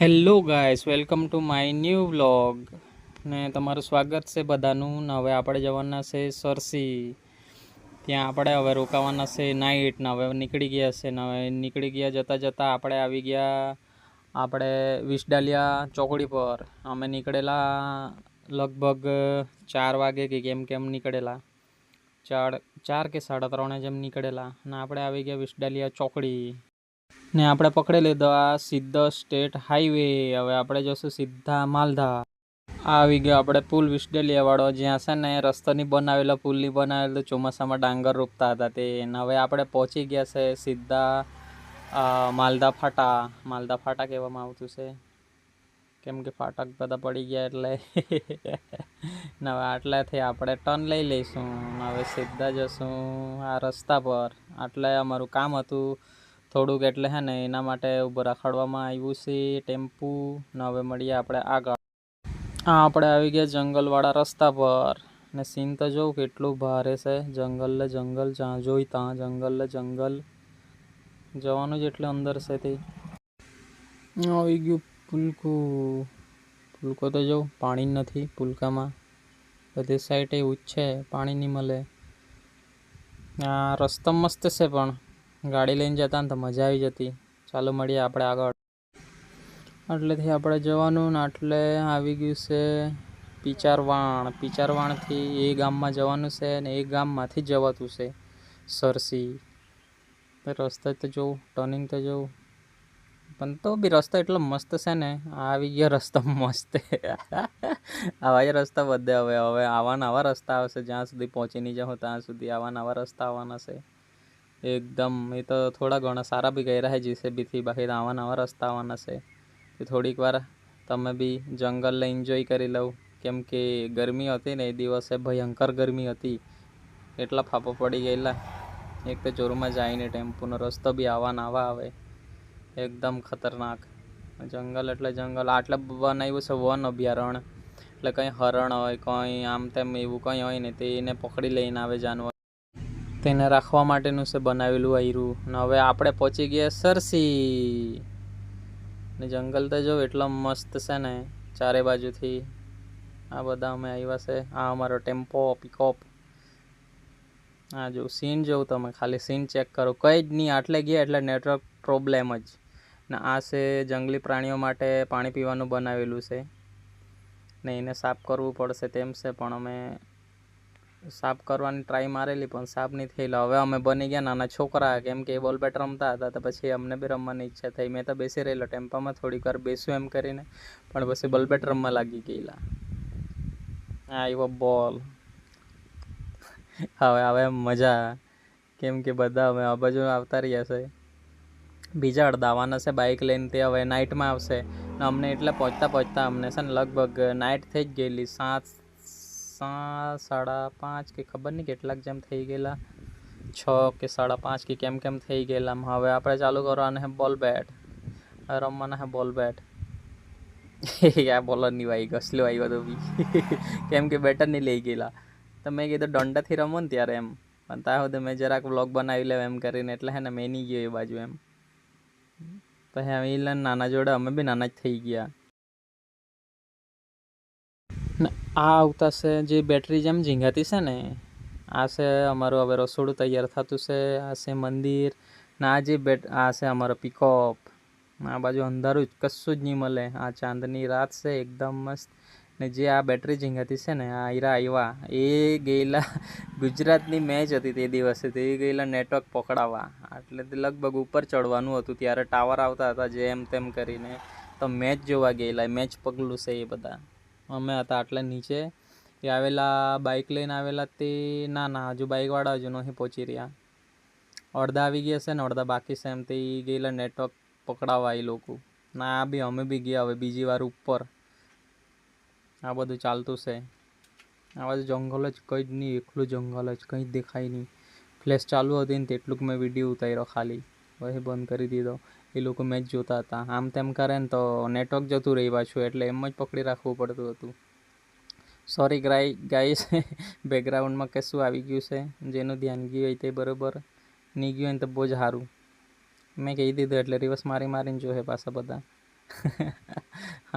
Hello guys, welcome to my new vlog ને તમારું સ્વાગત છે બધાનું. ને હવે આપણે જવાના છે સરસી. ત્યાં આપણે હવે રોકાવાના છે નાઇટ. ને હવે નીકળી ગયા છે. ને હવે નીકળી ગયા જતાં જતાં આપણે આવી ગયા આપણે વિસડાલિયા ચોકડી પર. અમે નીકળેલા લગભગ 4 વાગે કે કેમ નીકળેલા, 4 કે 3:30 જેમ નીકળેલા. ને આપણે આવી ગયા વિસડાલિયા ચોકડી ને આપણે પકડી લીધો આ સીધો સ્ટેટ હાઈવે. હવે આપણે જશું સીધા માલધા. આવી ગયો આપણે પુલ વિસડેલિયા વાળો, જ્યાં છે ને રસ્તો નહીં બનાવેલો, પુલ નહીં બનાવેલો, ચોમાસામાં ડાંગર રોપતા હતા તે. હવે આપણે પહોંચી ગયા છે સીધા માલધા ફાટા. માલધા ફાટા કહેવામાં આવતું છે, કેમ કે ફાટક બધા પડી ગયા એટલે ને હવે આટલાથી આપણે ટર્ન લઈ લઈશું. હવે સીધા જશું આ રસ્તા પર. આટલે અમારું કામ હતું થોડુંક, એટલે હે ને એના માટે ઊભું રાખવામાં આવ્યું છે ટેમ્પુ. ને હવે મળીએ આપણે આગળ. આપણે આવી ગયા જંગલવાળા રસ્તા પર. ને સીન તો જોઉં કેટલું ભારે છે. જંગલ જ્યાં જોઈ ત્યાં જંગલ જવાનું જ એટલે અંદર છે તે. આવી ગયું પુલકો તો જો પાણી નથી પુલકામાં. બધી સાઈડ એવું જ છે, પાણી નહીં મળે. આ રસ્તો મસ્ત છે, પણ ગાડી લઈને જતા ને તો મજા આવી જતી. ચાલો મળીએ આપણે આગળ. એટલેથી આપણે જવાનું ને એટલે આવી ગયું છે પિચારવાણથી એ ગામમાં જવાનું છે ને એ ગામમાંથી જવાતું છે સરસી. રસ્તો તો જોઉં, ટર્નિંગ તો જોઉં, પણ તો બી રસ્તો એટલો મસ્ત છે ને. આવી ગયો રસ્તો મસ્ત આવા જ રસ્તા બધે. હવે આવા નવા રસ્તા આવશે. જ્યાં સુધી પહોંચી નહીં જાઉં ત્યાં સુધી આવા નવા રસ્તા આવવાના છે એકદમ. એ તો થોડા ઘણા સારા બી ગયા છે જીસીબીથી, બાકી આવા નવા રસ્તા આવવાના છે. તો થોડીક વાર તમે બી જંગલને એન્જોય કરી લઉં, કેમ કે ગરમી હતી ને એ દિવસે ભયંકર ગરમી હતી. એટલા ફાફા પડી ગયેલા. એક તો ચોરમાં જાય ને ટેમ્પોનો રસ્તો બી આવા નવા આવે, એકદમ ખતરનાક. જંગલ એટલે જંગલ. આટલે બનાવ્યું છે વન અભયારણ્ય, એટલે કંઈ હરણ હોય, કંઈ આમ તેમ એવું કંઈ હોય ને તે એને પકડી લઈને આવે જાનવર, તેને રાખવા માટેનું છે બનાવેલું આયરું. ને હવે આપણે પહોંચી ગયા સરસી. ને જંગલ તો જો એટલો મસ્ત છે ને ચારે બાજુથી. આ બધા અમે આવ્યા છે. આ અમારો ટેમ્પો પિકઅપ. હા જો સીન જોઉં, તમે ખાલી સીન ચેક કરો. કંઈ જ નહીં, આટલે ગયા એટલે નેટવર્ક પ્રોબ્લેમ જ. ને આ છે જંગલી પ્રાણીઓ માટે પાણી પીવાનું બનાવેલું છે ને એને સાફ કરવું પડશે તેમ છે, પણ અમે સાફ કરવાની ટ્રાય મારેલી પણ સાફ નહીં થયેલા. હવે અમે બની ગયા નાના છોકરા, કેમ કે બોલ બેટ રમતા હતા, તો પછી અમને બી રમવાની ઈચ્છા થઈ. મેં તો બેસી રહેલો ટેમ્પામાં, થોડીક વાર બેસું એમ કરીને, પણ પછી બોલ બેટ રમવા લાગી ગયેલા. હા આવ્યો બોલ. હવે મજા, કેમ કે બધા હવે આ બાજુ આવતા રહ્યા છે. બીજા અડધા આવવાના છે બાઇક લઈને, તે હવે નાઇટમાં આવશે. ને અમને એટલે પહોંચતા અમને છે ને લગભગ નાઇટ થઈ જ ગયેલી. 5:30 કે ખબર નહીં કેટલાક જેમ થઈ ગયેલા, 6 કે 5:30 કે કેમ થઈ ગયેલા. હવે આપણે ચાલુ કરવાના છે બોલ બેટ. રમવાના છે બોલ બેટ. આ બોલર નહીં વાઈ ગસલો આવ્યો તો બી કેમ કે બેટર નહીં લઈ ગયેલા. તો મેં કીધું દંડાથી રમો ને ત્યારે એમ, પણ ત્યાં સુધી મેં જરાક વ્લોગ બનાવી લેવા એમ કરીને, એટલે હે ને મેં નહીં ગયો એ બાજુ એમ. પછી આવી નાના જોડે અમે બી નાના જ થઈ ગયા. ને આ આવતા છે જે બેટરી જેમ ઝીંગાતી છે ને, આ છે અમારું હવે રસોડું તૈયાર થતું છે. આ છે મંદિર ને આ જે આ છે અમારો પિકઅપ. આ બાજુ અંધારું જ, કશું જ નહીં મળે. આ ચાંદની રાત છે એકદમ મસ્ત. ને જે આ બેટરી ઝીંગાતી છે ને, આ હીરા આવ્યા એ ગયેલા ગુજરાતની મેચ હતી તે દિવસે, તે ગયેલા નેટવર્ક પકડાવવા. એટલે લગભગ ઉપર ચડવાનું હતું, ત્યારે ટાવર આવતા હતા જેમ તેમ કરીને, તો મેચ જોવા ગયેલા. મેચ પગલું છે એ બધા. અમે હતા આટલા નીચે. એ આવેલા બાઇક લઈને આવેલા તે ના હજુ બાઇકવાળા હજુ નહીં પહોંચી રહ્યા. અડધા આવી ગયા છે ને અડધા બાકી છે એમ. તે ગયેલા નેટવર્ક પકડાવવા એ લોકો. ના આ બી અમે બી ગયા હવે બીજી વાર ઉપર. આ બધું ચાલતું છે. આ બધું જંગલ જ, કંઈ જ નહીં, એકલું જંગલ જ, કંઈ જ દેખાય નહીં. ફ્લેશ ચાલુ હતી ને તેટલું મેં વિડીયો ઉતાર્યો ખાલી, પછી બંધ કરી દીધો. એ લોકો મેચ જોતા હતા. આમ તેમ કરે ને તો નેટવર્ક જતું રહી પાછું, એટલે એમ જ પકડી રાખવું પડતું હતું. સોરી ગાઈસ બેકગ્રાઉન્ડમાં કશું આવી ગયું છે. જેનું ધ્યાન ગયું હોય તે બરાબર, નહીં ગયું હોય ને તો બહુ જ સારું. મેં કહી દીધું એટલે રિવર્સ મારીને જોશે પાછા બધા.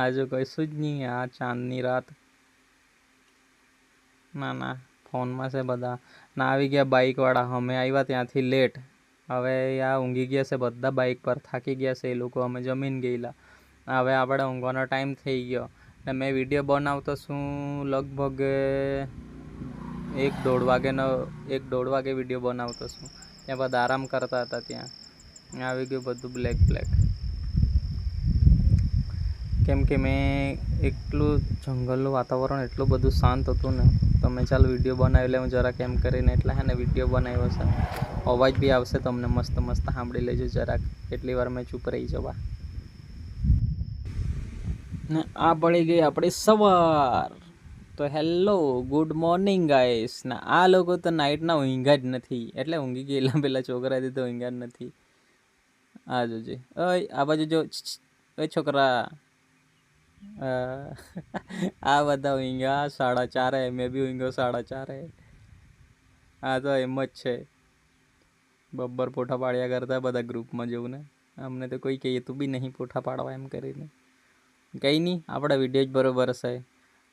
આજુ કશું જ નહીં, આ ચાંદની રાત. ના ના, ફોનમાં છે બધા. ના આવી ગયા બાઇકવાળા, અમે આવ્યા ત્યાંથી લેટ. હવે આ ઊંઘી ગયા છે બધા બાઇક પર, થાકી ગયા છે એ લોકો, અમે જમીન ગયેલા. હવે આપણે ઊંઘવાનો ટાઈમ થઈ ગયો ને મેં વિડીયો બનાવતો છું લગભગ 1-1:30 વાગે વિડીયો બનાવતો છું. ત્યાં બધા આરામ કરતા હતા. ત્યાં આવી ગયું બધું બ્લેક. કેમ કે મેં એટલું જંગલનું વાતાવરણ એટલું બધું શાંત હતું ને, તો મેં ચાલ વિડીયો બનાવી લઉં જરાક એમ કરીને, એટલે હે ને વિડીયો બનાવ્યો છે. અવાજ બી આવશે તમને મસ્ત સાંભળી લેજો જરાક, એટલી વાર મેં ચૂપ રહી જવા. ને આ પડી ગઈ આપણી સવાર. તો હેલો, ગુડ મોર્નિંગ ગાઈસ. ને આ લોકો તો નાઇટના ઊંઘ્યા જ નથી, એટલે ઊંઘી ગયેલા પેલા છોકરાથી તો ઊંઘ્યા જ નથી. આ જોજે, ઓય આ બાજુ જો, ઓય છોકરા. આ બધા ઊંઘ્યા 4:30, મેં બી ઊંઘ્યો 4:30. આ તો એમ જ છે, બબ્બર પોઠા પાડ્યા કરતા બધા ગ્રુપમાં જવું ને. અમને તો કોઈ કહે તું બી નહીં પોઠા પાડવા એમ કરીને. કંઈ નહીં, આપણા વિડીયો જ બરોબર છે.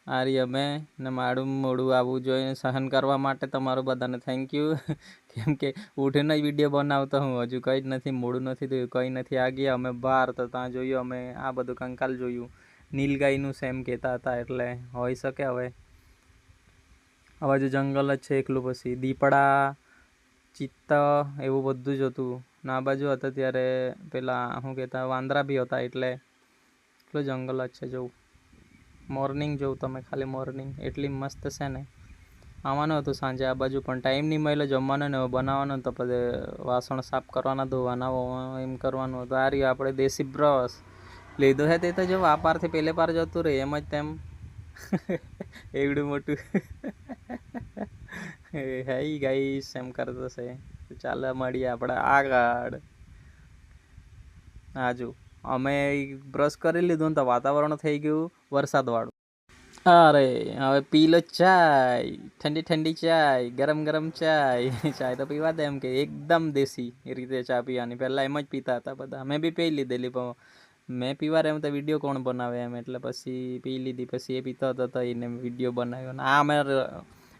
આ રહી અમે ને મારું મોડું આવવું જોઈએ સહન કરવા માટે તમારું બધાને થેન્ક યુ. કેમ કે ઉઠીને જ વિડીયો બનાવતો હું, હજુ કંઈ જ નથી, મોડું નથી થયું, કંઈ નથી. આ ગયા અમે બહાર, તો ત્યાં જોયું અમે આ બધું કંકાલ જોયું. નીલગાયનું સેમ કહેતા હતા, એટલે હોઈ શકે. હવે આ બાજુ જંગલ જ છે એકલું, પછી દીપડા, ચિત્તા એવું બધું જ હતું. ને આ બાજુ હતા ત્યારે પેલા શું કહેતા વાંદરા બી હતા, એટલે એટલું જંગલ જ છે. જોવું મોર્નિંગ જોવું તમે, ખાલી મોર્નિંગ એટલી મસ્ત છે ને. આવવાનું હતું સાંજે આ બાજુ, પણ ટાઈમ નહીં મળ્યો જમવાનું ને બનાવવાનું, તો પછી વાસણ સાફ કરવાના, ધોવાના, એમ કરવાનું હતું. આ રહ્યું આપણે દેશી બ્રશ લીધો છે, તે તો જો આ પારથી પેલે પાર જતું રહે એમ જ તેમ. એવડું મોટું હે ગાઈસ એમ કરતો છે. ચાલો મળીએ આપણે આગળ. હાજુ અમે બ્રશ કરી લીધું ને તો વાતાવરણ થઈ ગયું વરસાદવાળું. અરે હવે પી લો ચાય, ઠંડી ચાય, ગરમ ચાય. ચાય તો પીવા દે, એમ કે એકદમ દેશી રીતે ચા પીવાની. પહેલાં એમ જ પીતા હતા બધા, મેં બી પી લીધેલી, પણ મેં પીવા એમ તો વિડીયો કોણ બનાવે એમ, એટલે પછી પી લીધી. પછી એ પીતો હતો તો એને વિડીયો બનાવ્યો. ને આ અમે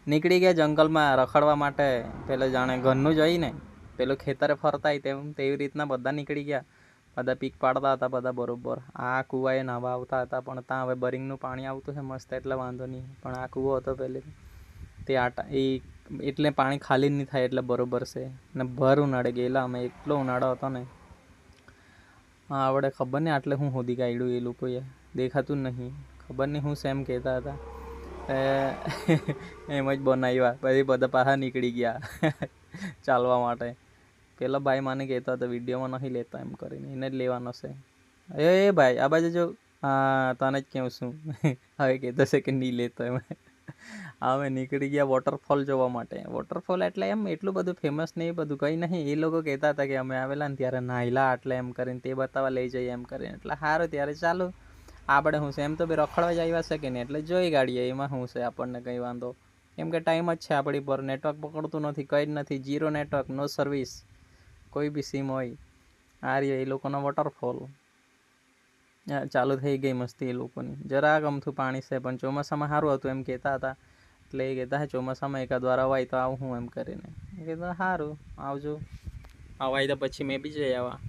નીકળી ગયા જંગલમાં રખડવા માટે. પેલું જાણે ઘરનું જ હોય ને, પેલું ખેતરે ફરતા હોય તેવી રીતના બધા નીકળી ગયા. બધા પીક પાડતા હતા બધા બરોબર. આ કૂવાએ નાહવા આવતા હતા, પણ ત્યાં હવે બોરિંગનું પાણી આવતું છે મસ્ત, એટલે વાંધો નહીં. પણ આ કૂવો હતો પહેલે તે એટલે પાણી ખાલી નહીં થાય, એટલે બરોબર છે. ને ભર ઉનાળે ગયેલા અમે, એટલો ઉનાળો હતો ને. હા આવડે ખબર નહીં આટલે હું શોધી કાઢ્યું એ લોકોએ, દેખાતું જ નહીં. ખબર નહીં હું સેમ કહેતા હતા, એમ જ બનાવ્યા. પછી બધા પાછા નીકળી ગયા ચાલવા માટે. પેલો ભાઈ મને કહેતો હતો વિડીયોમાં નહીં લેતો એમ કરીને, એને જ લેવાનો છે. એ ભાઈ આ બાજુ જો, હા તને જ કહું છું. હવે કહેતો છે કે નહીં લેતો એમ. હવે નીકળી ગયા વોટરફોલ જોવા માટે. વોટરફોલ એટલે એમ એટલું બધું ફેમસ નહીં, બધું કંઈ નહીં. એ લોકો કહેતા હતા કે અમે આવેલા ને ત્યારે નાહ્યા એટલે એમ કરીને, તે બતાવવા લઈ જઈએ એમ કરીને. એટલે સારું ત્યારે ચાલો આપણે શું છે, એમ તો બી રખડવા જ આવ્યા છે કે નહીં, એટલે જોઈ ગાડીએ એમાં શું છે આપણને કંઈ વાંધો. કેમ કે ટાઈમ જ છે આપણી પર, નેટવર્ક પકડતું નથી, કંઈ જ નથી, 0 નેટવર્ક, નો સર્વિસ, કોઈ બી સિમ હોય. આ રહ્યો એ લોકોનો વોટરફોલ ચાલુ થઈ ગઈ મસ્તી એ લોકોની. જરાક અમથું પાણી છે, પણ ચોમાસામાં સારું હતું એમ કહેતા હતા. એટલે એ કહેતા ચોમાસામાં એકાદ વાર અવાય તો આવું હું એમ કરીને. એ કહેતા સારું આવજો. અવાય તો પછી મેં બી જઈ આવા.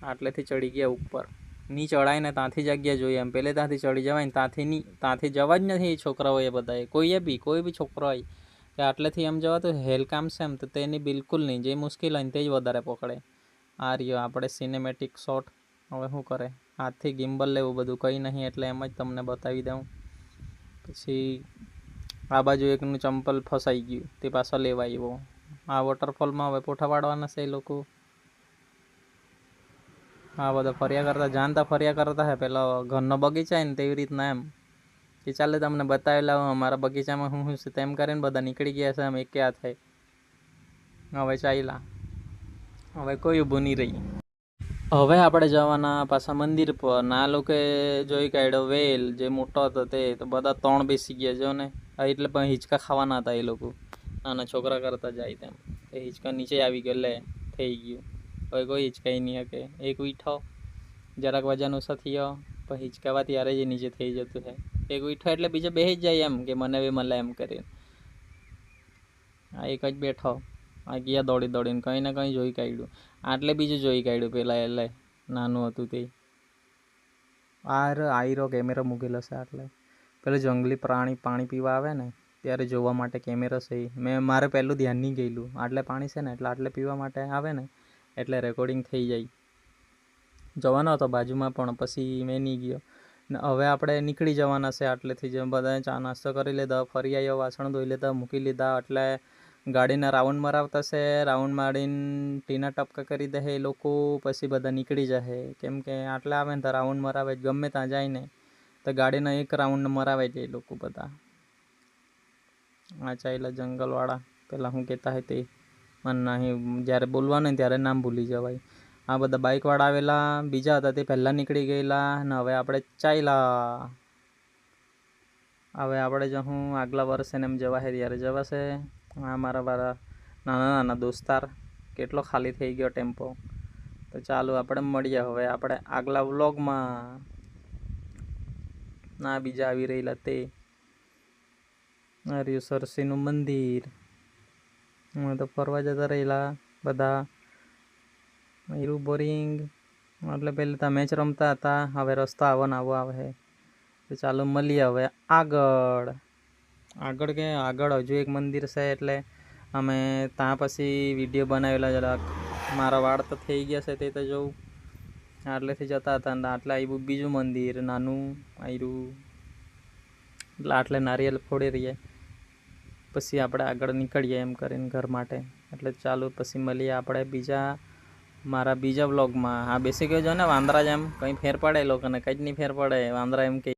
આટલેથી ચડી ગયા ઉપર. નહીં ચડાય ને ત્યાંથી જગ્યા જોઈએ એમ, પહેલે ત્યાંથી ચડી જવાય ને ત્યાંથી જવા જ નથી છોકરાઓએ બધાએ. કોઈ બી છોકરો હોય કે આટલેથી એમ જવા તો હેલકામ છે એમ, તો તેની બિલકુલ નહીં. જે મુશ્કેલ હોય ને તે જ વધારે પકડે. આ રહ્યો આપણે સિનેમેટિક શોટ. હવે શું કરે, હાથથી ગિમ્બલ લેવું બધું કંઈ નહીં, એટલે એમ જ તમને બતાવી દઉં. પછી આ બાજુ એકનું ચંપલ ફસાઈ ગયું, તે પાછો લેવા આવ્યો. આ વોટરફોલમાં હવે પોઠા પાડવાના છે એ લોકો. આ બધા ફર્યા કરતા હે. પેલો ઘરનો બગીચા ને તેવી રીતના એમ કે ચાલે તમને બતાવેલા અમારા બગીચામાં શું છે તેમ કરીને બધા નીકળી ગયા છે એમ એક હાથે. હવે ચાલ્યા, હવે કોઈ ઊભું નહીં રહી. હવે આપણે જવાના પાછા મંદિર પર. ના લોકોએ જોઈ કાઢ્યો વેલ જે મોટો હતો તે, તો બધા 3 બેસી ગયા જો ને. એટલે પણ હિંચકા ખાવાના હતા એ લોકો, નાના છોકરા કરતા જાય તેમ. એ હિંચકા નીચે આવી ગયો, લે થઈ ગયું. હવે કોઈ હિંચકાઈ નહીં શકે. એક વીઠો જરાક વજન ઓછો થયો પછી હિંચકાવા ત્યારે જ નીચે થઈ જતું છે. એક ઉઠો એટલે બીજો બેસી જ જાય એમ કે મને બી મળે એમ કરીને. આ એક જ બેઠો, આ ગયા દોડી દોડીને કંઈ ને કંઈ જોઈ કાઢ્યું. આટલે બીજું જોઈ કાઢ્યું પેલા એટલે નાનું હતું તે. આયરો કેમેરો મૂકેલો છે આટલે. પેલું જંગલી પ્રાણી પાણી પીવા આવે ને ત્યારે જોવા માટે કેમેરો છે. મારે પહેલું ધ્યાન નહીં ગયેલું. આટલે પાણી છે ને એટલે આટલે પીવા માટે આવે ને એટલે રેકોર્ડિંગ થઈ જાય. જવાનો હતો બાજુમાં પણ પછી મેં નહીં ગયો. ને હવે આપણે નીકળી જવાના છે આટલેથી. જેમ બધા ચા નાસ્તો કરી લીધા, ફરી આવ્યો, વાસણ ધોઈ લીધા, મૂકી લીધા. એટલે ગાડીના રાઉન્ડ મરાવતા છે. રાઉન્ડ મારીને ટીના ટપકા કરી દે એ લોકો, પછી બધા નીકળી જશે. કેમ કે આટલે આવે ને તો રાઉન્ડ મરાવે જ, ગમે ત્યાં જાય ને તો ગાડીના એક રાઉન્ડ મરાવે જ એ લોકો બધા. આ ચાલ્યા જંગલવાળા. પહેલાં હું કહેતા હોય તે મને નહીં, જ્યારે બોલવાનું ને ત્યારે નામ ભૂલી જવાય. આ બધા બાઇકવાળા આવેલા બીજા હતા તે પહેલાં નીકળી ગયેલા. ને હવે આપણે ચાલ્યા. હવે આપણે જો હું આગલા વર્ષે ને એમ જવાશે ત્યારે જવાશે. આ મારા નાના નાના દોસ્તાર. કેટલો ખાલી થઈ ગયો ટેમ્પો. તો ચાલો આપણે મળીએ હવે આપણે આગલા વ્લોગમાં. ના બીજા આવી રહેલા તે રહ્યું સરસીનું મંદિર. તો ફરવા જતા રહેલા બધા. એવું બોરિંગ. એટલે પહેલાં તો મેચ રમતા હતા, હવે રસ્તો આવો ને આવો આવે. તો ચાલો મળીએ હવે આગળ. આગળ હજુ એક મંદિર છે એટલે અમે ત્યાં પછી વિડીયો બનાવેલા જરાક. મારા વાળ તો થઈ ગયા છે તે તો જોઉં. આટલેથી જતા હતા ને આટલે આવ્યું બીજું મંદિર નાનું આવ્યું. એટલે આટલે નારિયેલ ફોડી રહીએ પછી આપણે આગળ નીકળીએ એમ કરીને ઘર માટે. એટલે ચાલો પછી મળીએ આપણે મારા બીજા વ્લોગમાં. આ બેસી ગયો જો ને વાંદરા જેમ, કંઈ ફેર પડે લોકોને કંઈ જ નહીં ફેર પડે. વાંદરા એમ કે